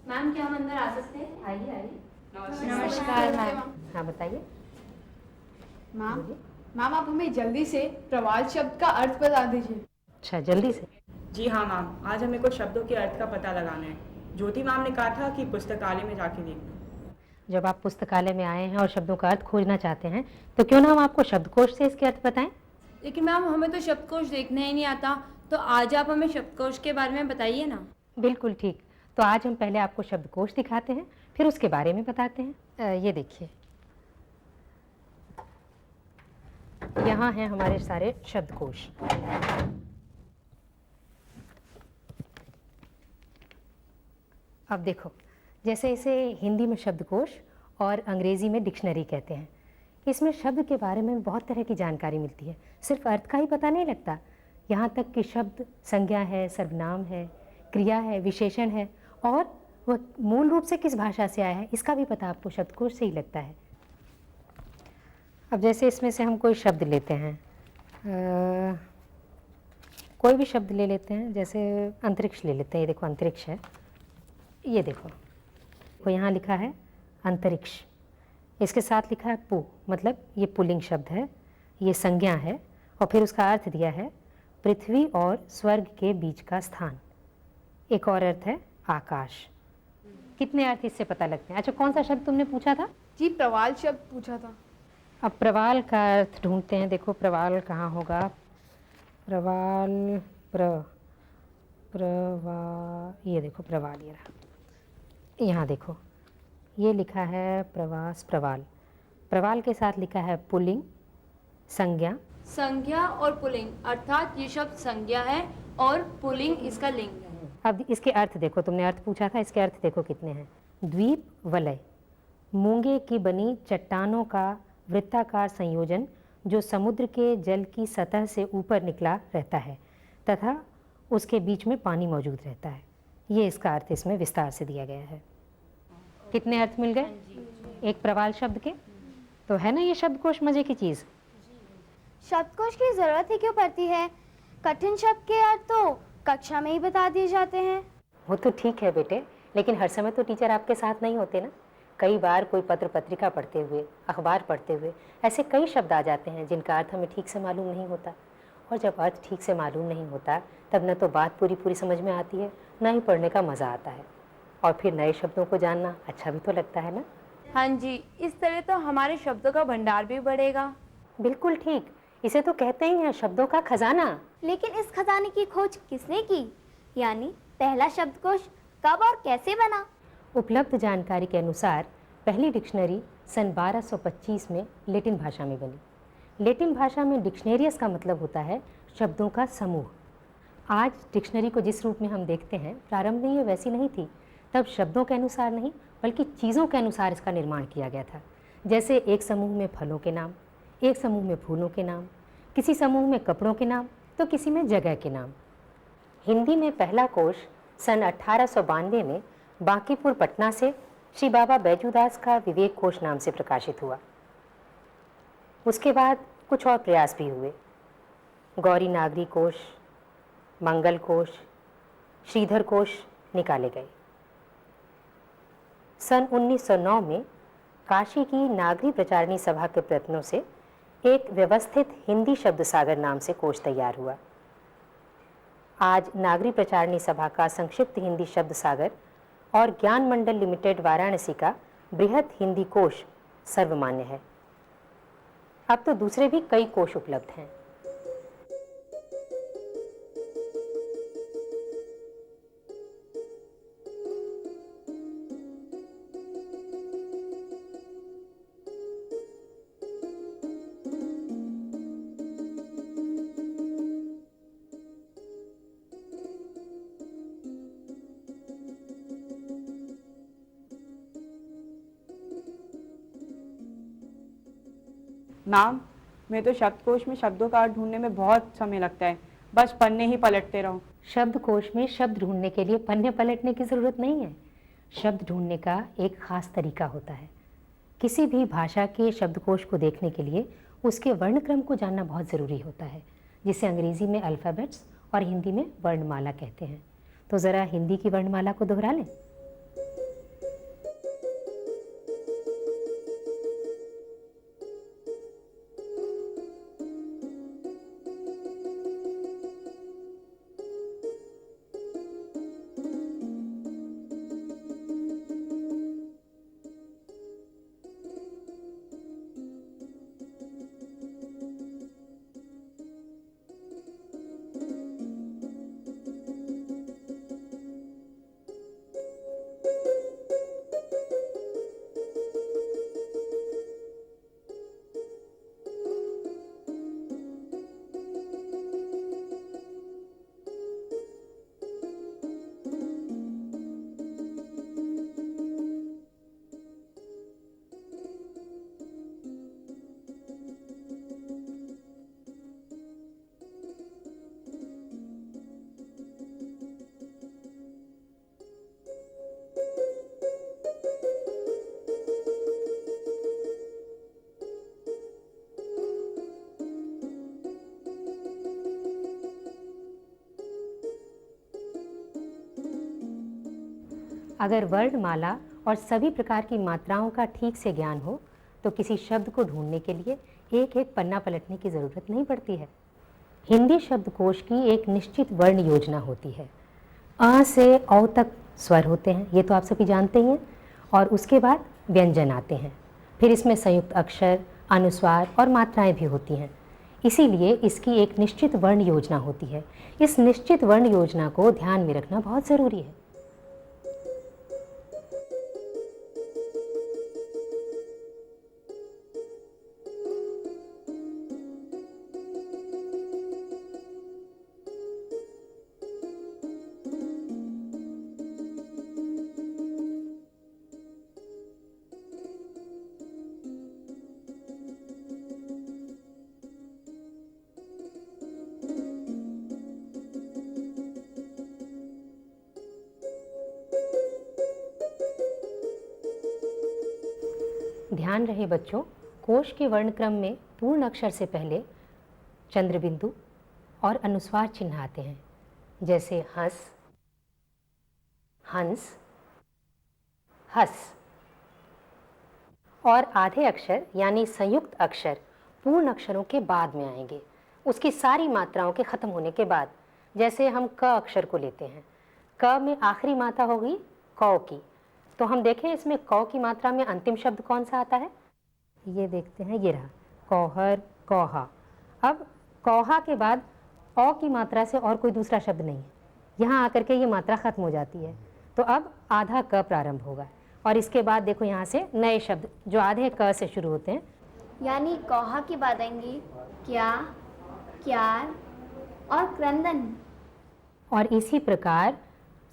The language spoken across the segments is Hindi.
मैम क्या हम अंदर आ सकते हैं? आइए आइए। नमस्कार मैम। हाँ बताइए। मैम मैम आप हमें जल्दी से प्रवाल शब्द का अर्थ बता दीजिए। अच्छा जल्दी से। जी हाँ मैम, आज हमें कुछ शब्दों के अर्थ का पता लगाना है। ज्योति मैम ने कहा था कि पुस्तकालय में जाके देखना। जब आप पुस्तकालय में आए हैं और शब्दों का अर्थ खोजना चाहते हैं तो क्यों ना हम आपको शब्दकोश से इसके अर्थ बताएं। लेकिन मैम हमें तो शब्दकोश देखना ही नहीं आता, तो आज आप हमें शब्दकोश के बारे में बताइए ना। बिल्कुल ठीक। तो आज हम पहले आपको शब्दकोश दिखाते हैं, फिर उसके बारे में बताते हैं। ये देखिए, यहाँ हैं हमारे सारे शब्दकोश। अब देखो, जैसे इसे हिंदी में शब्दकोश और अंग्रेज़ी में डिक्शनरी कहते हैं। इसमें शब्द के बारे में बहुत तरह की जानकारी मिलती है, सिर्फ अर्थ का ही पता नहीं लगता, यहाँ तक कि शब्द संज्ञा है, सर्वनाम है, क्रिया है, विशेषण है और वह मूल रूप से किस भाषा से आया है इसका भी पता आपको शब्दकोश से ही लगता है। अब जैसे इसमें से हम कोई शब्द लेते हैं, कोई भी शब्द ले लेते हैं, जैसे अंतरिक्ष ले लेते हैं। ये देखो अंतरिक्ष है, ये देखो वो यहाँ लिखा है अंतरिक्ष, इसके साथ लिखा है पु, मतलब ये पुल्लिंग शब्द है, ये संज्ञा है और फिर उसका अर्थ दिया है पृथ्वी और स्वर्ग के बीच का स्थान। एक और अर्थ है आकाश। कितने अर्थ इससे पता लगते हैं? अच्छा कौन सा शब्द तुमने पूछा था? जी प्रवाल शब्द पूछा था। अब प्रवाल का अर्थ ढूंढते हैं। देखो प्रवाल कहाँ होगा? प्रवाल ये देखो प्रवाल, ये रहा, यहाँ देखो ये लिखा है प्रवास प्रवाल। प्रवाल के साथ लिखा है पुल्लिंग संज्ञा। संज्ञा और पुल्लिंग, अर्थात ये शब्द संज्ञा है और पुल्लिंग इसका लिंग है। अब इसके अर्थ देखो, तुमने अर्थ पूछा था, इसके अर्थ देखो कितने हैं। द्वीप वलय, मूंगे की बनी चट्टानों का वृत्ताकार संयोजन जो समुद्र के जल की सतह से ऊपर निकला रहता है तथा उसके बीच में पानी मौजूद रहता है। ये इसका अर्थ इसमें विस्तार से दिया गया है। कितने अर्थ मिल गए एक प्रवाल शब्द के? तो है ना ये शब्दकोश मजे की चीज़। शब्दकोश की जरूरत ही क्यों पड़ती है? कठिन शब्द के अर्थ तो कक्षा में ही बता दिए जाते हैं। वो तो ठीक है बेटे, लेकिन हर समय तो टीचर आपके साथ नहीं होते ना। कई बार कोई पत्र पत्रिका पढ़ते हुए, अखबार पढ़ते हुए ऐसे कई शब्द आ जाते हैं जिनका अर्थ हमें ठीक से मालूम नहीं होता, और जब अर्थ ठीक से मालूम नहीं होता तब न तो बात पूरी समझ में आती है, न ही पढ़ने का मज़ा आता है, और फिर नए शब्दों को जानना अच्छा भी तो लगता है ना। हाँ जी, इस तरह तो हमारे शब्दों का भंडार भी बढ़ेगा। बिल्कुल ठीक, इसे तो कहते ही हैं शब्दों का खजाना। लेकिन इस खजाने की खोज किसने की? यानी पहला शब्दकोश कब और कैसे बना? उपलब्ध जानकारी के अनुसार पहली डिक्शनरी सन 1225 में लेटिन भाषा में बनी। लेटिन भाषा में डिक्शनेरियस का मतलब होता है शब्दों का समूह। आज डिक्शनरी को जिस रूप में हम देखते हैं, प्रारंभ में ये वैसी नहीं थी। तब शब्दों के अनुसार नहीं बल्कि चीज़ों के अनुसार इसका निर्माण किया गया था। जैसे एक समूह में फलों के नाम, एक समूह में फूलों के नाम, किसी समूह में कपड़ों के नाम तो किसी में जगह के नाम। हिंदी में पहला कोश सन 1892 में बांकीपुर पटना से श्री बाबा बैजूदास का विवेक कोश नाम से प्रकाशित हुआ। उसके बाद कुछ और प्रयास भी हुए। गौरी नागरी कोश, मंगल कोश, श्रीधर कोश निकाले गए। सन 1909 में काशी की नागरी प्रचारणी सभा के प्रयत्नों से एक व्यवस्थित हिंदी शब्द सागर नाम से कोश तैयार हुआ। आज नागरी प्रचारणी सभा का संक्षिप्त हिंदी शब्द सागर और ज्ञान मंडल लिमिटेड वाराणसी का बृहद हिंदी कोश सर्वमान्य है। अब तो दूसरे भी कई कोश उपलब्ध हैं। मैम, मैं तो शब्दकोश में शब्दों का अर्थ ढूंढने में बहुत समय लगता है, बस पन्ने ही पलटते रहो। शब्दकोश में शब्द ढूंढने के लिए पन्ने पलटने की ज़रूरत नहीं है। शब्द ढूंढने का एक ख़ास तरीका होता है। किसी भी भाषा के शब्दकोश को देखने के लिए उसके वर्णक्रम को जानना बहुत ज़रूरी होता है, जिसे अंग्रेज़ी में अल्फ़ाबेट्स और हिंदी में वर्णमाला कहते हैं। तो ज़रा हिंदी की वर्णमाला को दोहरा लें। अगर वर्णमाला और सभी प्रकार की मात्राओं का ठीक से ज्ञान हो तो किसी शब्द को ढूंढने के लिए एक एक पन्ना पलटने की ज़रूरत नहीं पड़ती है। हिंदी शब्दकोश की एक निश्चित वर्ण योजना होती है। अ से औ तक स्वर होते हैं, ये तो आप सभी जानते ही हैं, और उसके बाद व्यंजन आते हैं। फिर इसमें संयुक्त अक्षर, अनुस्वार और मात्राएं भी होती हैं। इसीलिए इसकी एक निश्चित वर्ण योजना होती है। इस निश्चित वर्ण योजना को ध्यान में रखना बहुत ज़रूरी है। ध्यान रहे बच्चों, कोश के वर्णक्रम में पूर्ण अक्षर से पहले चंद्र बिंदु और अनुस्वार चिन्ह आते हैं, जैसे हंस, हंस, हस। और आधे अक्षर यानी संयुक्त अक्षर पूर्ण अक्षरों के बाद में आएंगे, उसकी सारी मात्राओं के खत्म होने के बाद। जैसे हम क अक्षर को लेते हैं, क में आखिरी मात्रा होगी कौ की, तो हम देखें इसमें कौ की मात्रा में अंतिम शब्द कौन सा आता है। ये देखते हैं, ये रहा कौहर, कौहा। अब कौहा के बाद औ की मात्रा से और कोई दूसरा शब्द नहीं है, यहाँ आकर के ये मात्रा खत्म हो जाती है। तो अब आधा क प्रारंभ होगा, और इसके बाद देखो यहाँ से नए शब्द जो आधे क से शुरू होते हैं। यानी कौहा के बाद आएंगे क्या, क्यार और क्रंदन। और इसी प्रकार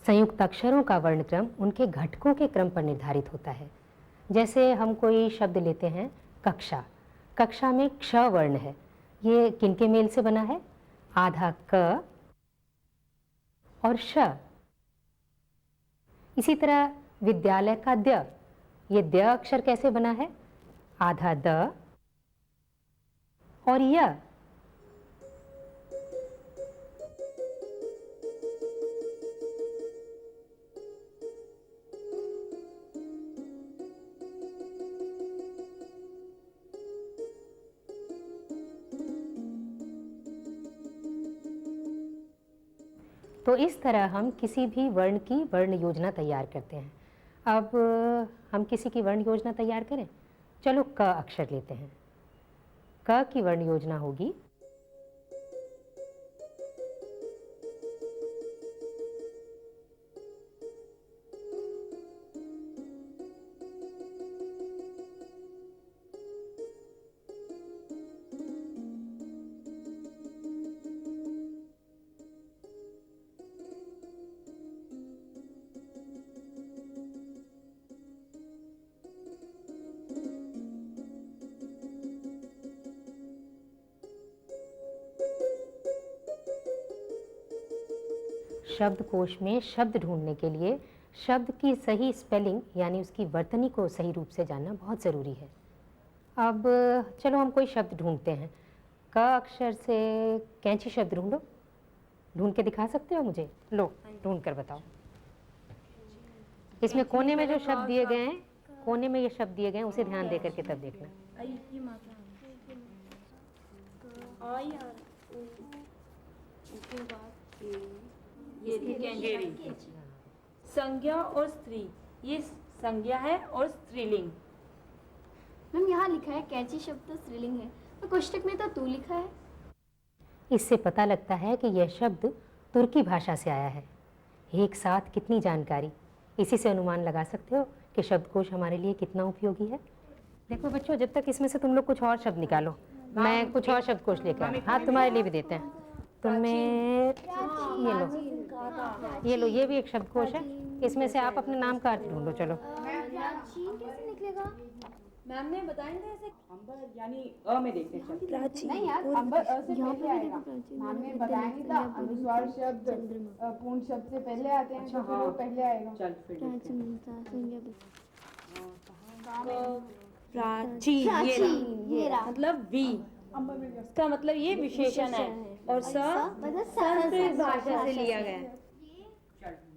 संयुक्त अक्षरों का वर्णक्रम उनके घटकों के क्रम पर निर्धारित होता है। जैसे हम कोई शब्द लेते हैं कक्षा, कक्षा में क्ष वर्ण है, ये किनके मेल से बना है, आधा क और श। इसी तरह विद्यालय का द्य, ये द्य अक्षर कैसे बना है, आधा द और य। तो इस तरह हम किसी भी वर्ण की वर्ण योजना तैयार करते हैं। अब हम किसी की वर्ण योजना तैयार करें। चलो क अक्षर लेते हैं। क की वर्ण योजना होगी शब्दकोश में शब्द ढूंढने के लिए शब्द की सही स्पेलिंग यानी उसकी वर्तनी को सही रूप से जानना बहुत ज़रूरी है। अब चलो हम कोई शब्द ढूंढते हैं। क अक्षर से कैंची शब्द ढूंढो, ढूंढ के दिखा सकते हो मुझे? लो ढूंढ कर बताओ। इसमें कोने में जो शब्द दिए गए हैं, कोने में ये शब्द दिए गए हैं, उसे ध्यान दे करके तब देखना। संज्ञा और स्त्री, ये संज्ञा है और स्त्रीलिंग। मैम यहाँ लिखा है कैंची शब्द तो स्त्रीलिंग है, तो कोष्टक में तो तू लिखा है। इससे पता लगता है कि यह शब्द तुर्की भाषा से आया है। एक साथ कितनी जानकारी, इसी से अनुमान लगा सकते हो कि शब्दकोश हमारे लिए कितना उपयोगी है। देखो बच्चों, जब तक इसमें से तुम लोग कुछ और शब्द निकालो, मैं कुछ और शब्दकोश लेकर, हाँ तुम्हारे लिए भी देते हैं। तुम्हें ये लो, ये भी एक शब्दकोश है। इसमें से आप अपने नाम का अर्थ ढूंढो। चलो प्राचीन कैसे निकलेगा? मैम ने बताएंगे ऐसे। अंबर यानी अ में देखते हैं शब्द। नहीं यार, अंबर अ से पहले आएगा। मैम ने बताया नहीं था, अनुस्वार शब्द पूर्ण शब्द से पहले आते हैं, तो फिर वो पहले आएगा। चल फिर देखते हैं। प्राचीन, ये रहा, मतलब वी, इसका मतलब ये विशेषण है, और स संस्कृत भाषा से लिया गया है।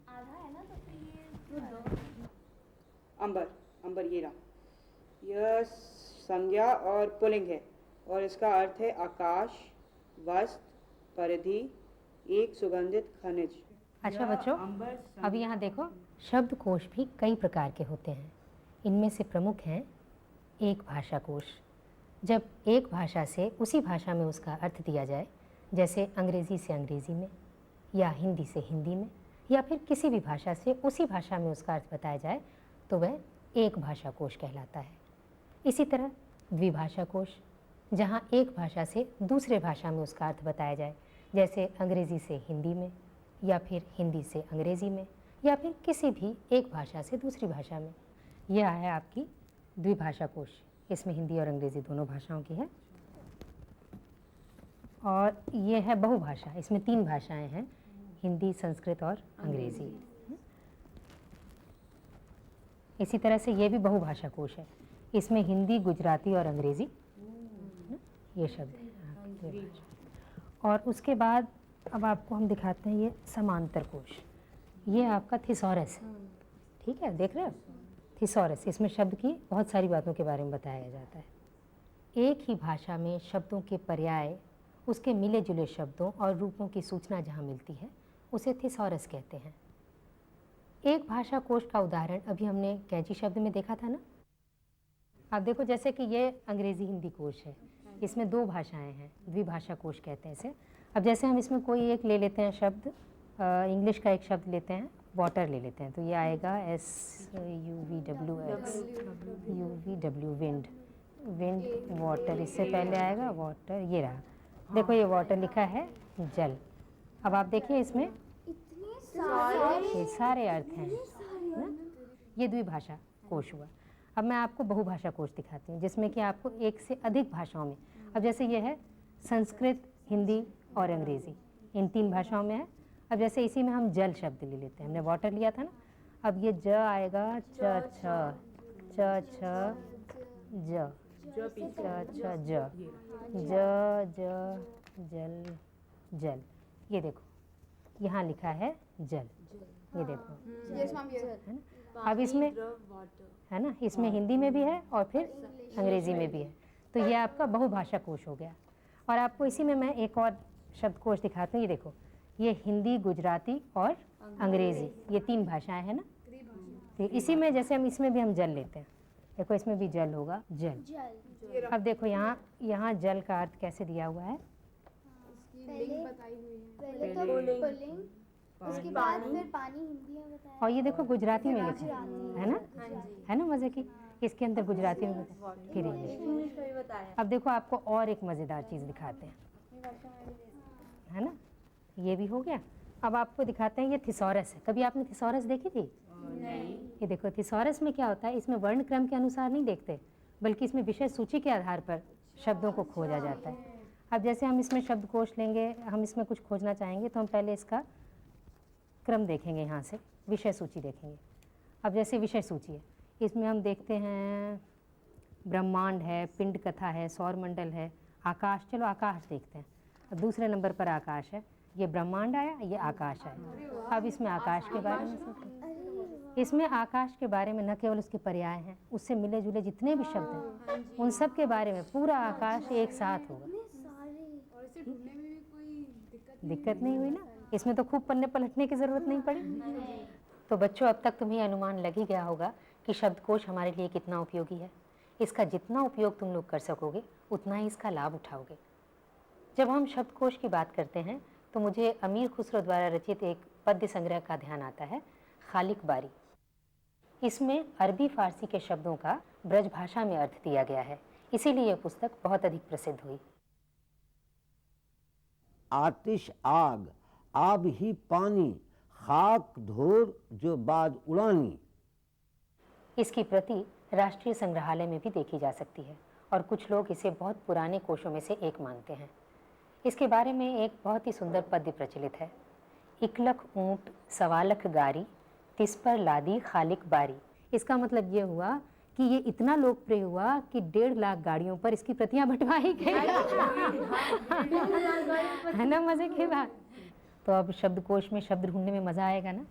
आधा है ना, तो फिर ये अंबर, अंबर ये रहा। यह संज्ञा और पुल्लिंग है और इसका अर्थ है आकाश, वस्त्र, परिधि, एक सुगंधित खनिज। अच्छा बच्चों, अब यहाँ देखो शब्दकोश भी कई प्रकार के होते हैं। इनमें से प्रमुख हैं एक भाषा कोश। जब एक भाषा से उसी भाषा में उसका अर्थ दिया जाए, जैसे अंग्रेज़ी से अंग्रेज़ी में या हिंदी से हिंदी में, या फिर किसी भी भाषा से उसी भाषा में उसका अर्थ बताया जाए, तो वह एक भाषा कोश कहलाता है। इसी तरह द्विभाषा कोश, जहाँ एक भाषा से दूसरे भाषा में उसका अर्थ बताया जाए, जैसे अंग्रेज़ी से हिंदी में या फिर हिंदी से अंग्रेज़ी में या फिर किसी भी एक भाषा से दूसरी भाषा में। यह है आपकी द्विभाषा कोश। इसमें हिंदी और अंग्रेज़ी दोनों भाषाओं की है। और ये है बहुभाषा, इसमें 3 भाषाएं हैं, हिंदी, संस्कृत और अंग्रेज़ी। इसी तरह से ये भी बहुभाषा कोश है। इसमें हिंदी, गुजराती और अंग्रेज़ी ये शब्द हैं। और उसके बाद अब आपको हम दिखाते हैं ये समांतर कोश। ये आपका थिसॉरस है, ठीक है, देख रहे हो थिसॉरस। इसमें शब्द की बहुत सारी बातों के बारे में बताया जाता है। एक ही भाषा में शब्दों के पर्याय, उसके मिले जुले शब्दों और रूपों की सूचना जहाँ मिलती है, उसे थिसॉरस कहते हैं। एक भाषा कोश का उदाहरण अभी हमने कैंची शब्द में देखा था ना। आप देखो जैसे कि ये अंग्रेज़ी हिंदी कोश है, इसमें 2 भाषाएं हैं, द्विभाषा कोश कहते हैं इसे। अब जैसे हम इसमें कोई एक ले लेते हैं शब्द, इंग्लिश का एक शब्द लेते हैं, वाटर ले लेते हैं, तो ये आएगा SUVWX, UVW, wind, wind water. इससे पहले आएगा वाटर, ये रहा, देखो ये वाटर लिखा है, जल। अब आप देखिए इसमें ये सारे अर्थ हैं ना? ये द्विभाषा कोश हुआ। अब मैं आपको बहुभाषा कोश दिखाती हूँ, जिसमें कि आपको एक से अधिक भाषाओं में, अब जैसे ये है संस्कृत, हिंदी और अंग्रेज़ी, इन 3 भाषाओं में है। अब जैसे इसी में हम जल शब्द ले लेते हैं, हमने वाटर लिया था ना। अब ये ज आएगा, च छ ज जल, जल। ये देखो यहाँ लिखा है जल, ये देखो है ना। अब इसमें है ना, इसमें हिंदी में भी है और फिर अंग्रेज़ी में भी है, तो ये आपका बहुभाषा कोश हो गया। और आपको इसी में मैं एक और शब्दकोश दिखाती हूँ। ये देखो, ये हिंदी, गुजराती और अंग्रेज़ी, ये 3 भाषाएं हैं ना। तो इसी में जैसे हम इसमें भी हम जल लेते हैं, देखो इसमें भी जल होगा, जल। अब देखो यहाँ जल का अर्थ कैसे दिया हुआ है। पहले तो पुल्लिंग, उसके बाद फिर पानी हिंदी में बताया। और ये देखो गुजराती में लिखा है ना, मज़े की। इसके अंदर गुजराती में बताया, फिर इंग्लिश। अब देखो आपको और एक मज़ेदार चीज़ दिखाते हैं, है ना, ये भी हो गया। अब आपको दिखाते हैं ये थिसॉरस है। कभी आपने थिसॉरस देखी थी? नहीं। ये देखो थिसॉरस में क्या होता है, इसमें वर्ण क्रम के अनुसार नहीं देखते, बल्कि इसमें विषय सूची के आधार पर शब्दों को खोजा जाता है। अब जैसे हम इसमें शब्दकोश लेंगे, हम इसमें कुछ खोजना चाहेंगे, तो हम पहले इसका क्रम देखेंगे, यहाँ से विषय सूची देखेंगे। अब जैसे विषय सूची है, इसमें हम देखते हैं ब्रह्मांड है, पिंड कथा है, सौरमंडल है, आकाश। चलो आकाश देखते हैं। अब दूसरे नंबर पर आकाश है, ये ब्रह्मांड आया, ये आकाश आया। अब इसमें आकाश के बारे में सोचें। इसमें आकाश के बारे में न केवल उसके पर्याय हैं, उससे मिले जुले जितने भी शब्द हैं, उन सब के बारे में पूरा आकाश एक साथ होगा। दिक्कत नहीं हुई ना, इसमें तो खूब पन्ने पलटने की ज़रूरत नहीं पड़ी। तो बच्चों, अब तक तुम्हें अनुमान लग ही गया होगा कि शब्दकोश हमारे लिए कितना उपयोगी है। इसका जितना उपयोग तुम लोग कर सकोगे, उतना ही इसका लाभ उठाओगे। जब हम शब्दकोश की बात करते हैं, तो मुझे अमीर खुसरो द्वारा रचित एक पद्य संग्रह का ध्यान आता है, खालिक बारी। इसमें अरबी फारसी के शब्दों का ब्रज भाषा में अर्थ दिया गया है, इसीलिए यह पुस्तक बहुत अधिक प्रसिद्ध हुई। आतिश आग, आब ही पानी, खाक धोर जो बाद उड़ानी। इसकी प्रति राष्ट्रीय संग्रहालय में भी देखी जा सकती है और कुछ लोग इसे बहुत पुराने कोशों में से एक मानते हैं। इसके बारे में एक बहुत ही सुंदर पद्य प्रचलित है, इकलख ऊंट सवालख गारी, तिस पर लादी खालिक बारी। इसका मतलब ये हुआ कि ये इतना लोकप्रिय हुआ कि 1.5 लाख गाड़ियों पर इसकी प्रतियां बंटवाई गई। है ना मजे की बात। तो अब शब्दकोश में शब्द ढूंढने में मज़ा आएगा ना।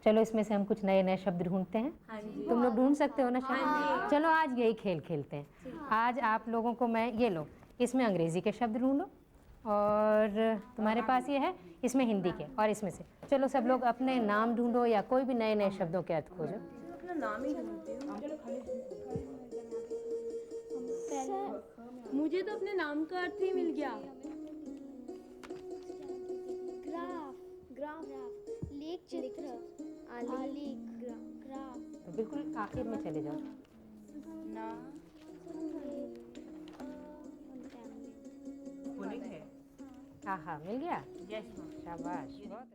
चलो इसमें से हम कुछ नए नए शब्द ढूंढते हैं। हाँ जी। तुम लोग ढूंढ सकते हो ना शब्द? चलो आज यही खेल खेलते हैं। आज आप लोगों को मैं ये लो, इसमें अंग्रेजी के शब्द ढूंढो और तुम्हारे पास ये है, इसमें हिंदी के, और इसमें से चलो सब लोग अपने नाम ढूंढो या कोई भी नए नए शब्दों के अर्थ खोजो। अपना नाम ही ढूंढती हूँ। मुझे तो अपने नाम का अर्थ ही मिल गया। ग्राफ लेख चित्र आलेख ग्राफ तो बिल्कुल आखिर में चले जाओ। पुलिंग है। हाँ हाँ, मिल गया। Yes ma'am. शाबाश, बहुत